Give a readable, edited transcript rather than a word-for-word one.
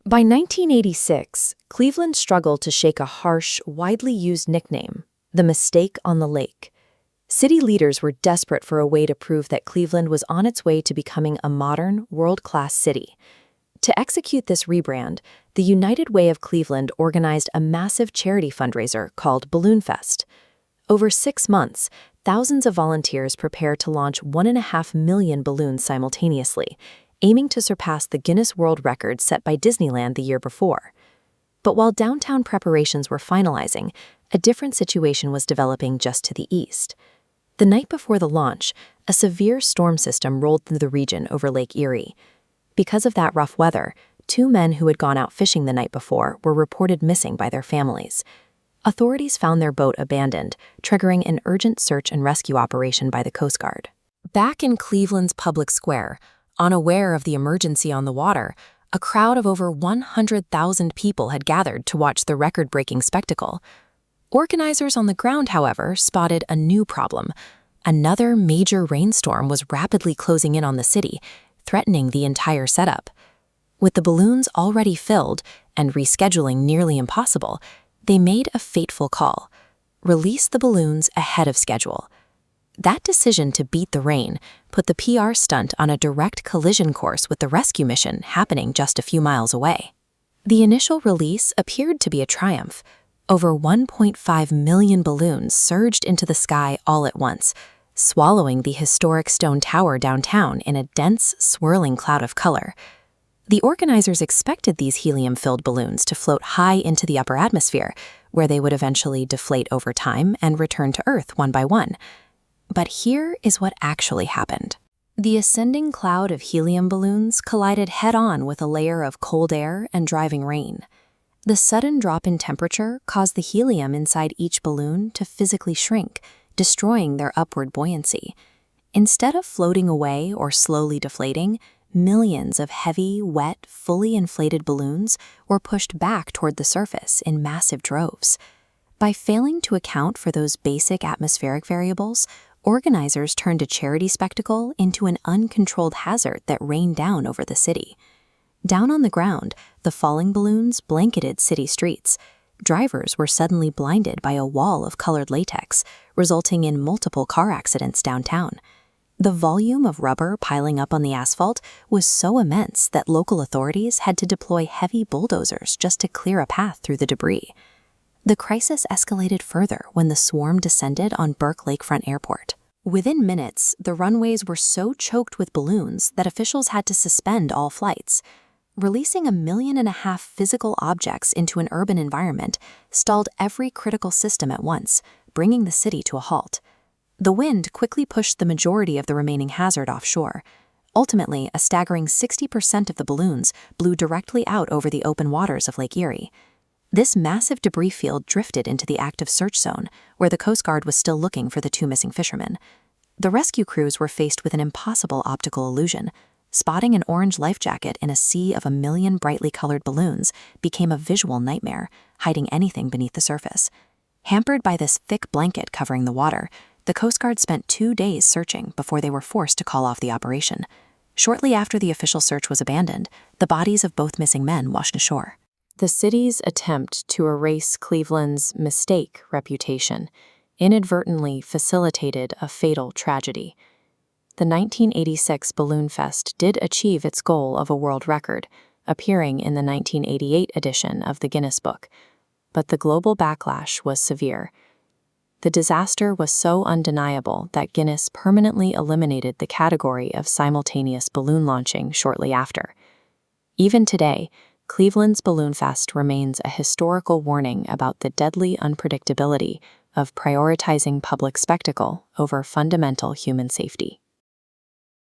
By 1986, Cleveland struggled to shake a harsh, widely used nickname, the mistake on the lake. City leaders were desperate for a way to prove that Cleveland was on its way to becoming a modern, world-class city. To execute this rebrand, the United Way of Cleveland organized a massive charity fundraiser called Balloonfest. Over 6 months, thousands of volunteers prepared to launch 1.5 million balloons simultaneously, aiming to surpass the Guinness World Record set by Disneyland the year before. But while downtown preparations were finalizing, a different situation was developing just to the east. The night before the launch, a severe storm system rolled through the region over Lake Erie. Because of that rough weather, 2 men who had gone out fishing the night before were reported missing by their families. Authorities found their boat abandoned, triggering an urgent search and rescue operation by the Coast Guard. Back in Cleveland's public square, unaware of the emergency on the water, a crowd of over 100,000 people had gathered to watch the record-breaking spectacle. Organizers on the ground, however, spotted a new problem. Another major rainstorm was rapidly closing in on the city, threatening the entire setup. With the balloons already filled and rescheduling nearly impossible, they made a fateful call: release the balloons ahead of schedule. That decision to beat the rain put the PR stunt on a direct collision course with the rescue mission happening just a few miles away. The initial release appeared to be a triumph. Over 1.5 million balloons surged into the sky all at once, swallowing the historic stone tower downtown in a dense, swirling cloud of color. The organizers expected these helium-filled balloons to float high into the upper atmosphere, where they would eventually deflate over time and return to Earth one by one. But here is what actually happened. The ascending cloud of helium balloons collided head-on with a layer of cold air and driving rain. The sudden drop in temperature caused the helium inside each balloon to physically shrink, destroying their upward buoyancy. Instead of floating away or slowly deflating, millions of heavy, wet, fully inflated balloons were pushed back toward the surface in massive droves. By failing to account for those basic atmospheric variables, organizers turned a charity spectacle into an uncontrolled hazard that rained down over the city. Down on the ground, the falling balloons blanketed city streets. Drivers were suddenly blinded by a wall of colored latex, resulting in multiple car accidents downtown. The volume of rubber piling up on the asphalt was so immense that local authorities had to deploy heavy bulldozers just to clear a path through the debris. The crisis escalated further when the swarm descended on Burke Lakefront Airport. Within minutes, the runways were so choked with balloons that officials had to suspend all flights. Releasing 1.5 million physical objects into an urban environment stalled every critical system at once, bringing the city to a halt. The wind quickly pushed the majority of the remaining hazard offshore. Ultimately, a staggering 60% of the balloons blew directly out over the open waters of Lake Erie. This massive debris field drifted into the active search zone, where the Coast Guard was still looking for the 2 missing fishermen. The rescue crews were faced with an impossible optical illusion. Spotting an orange life jacket in a sea of 1 million brightly colored balloons became a visual nightmare, hiding anything beneath the surface. Hampered by this thick blanket covering the water, the Coast Guard spent 2 days searching before they were forced to call off the operation. Shortly after the official search was abandoned, the bodies of both missing men washed ashore. The city's attempt to erase Cleveland's mistake reputation inadvertently facilitated a fatal tragedy. The 1986 Balloonfest did achieve its goal of a world record, appearing in the 1988 edition of the Guinness Book, but the global backlash was severe. The disaster was so undeniable that Guinness permanently eliminated the category of simultaneous balloon launching shortly after. Even today, Cleveland's Balloonfest remains a historical warning about the deadly unpredictability of prioritizing public spectacle over fundamental human safety.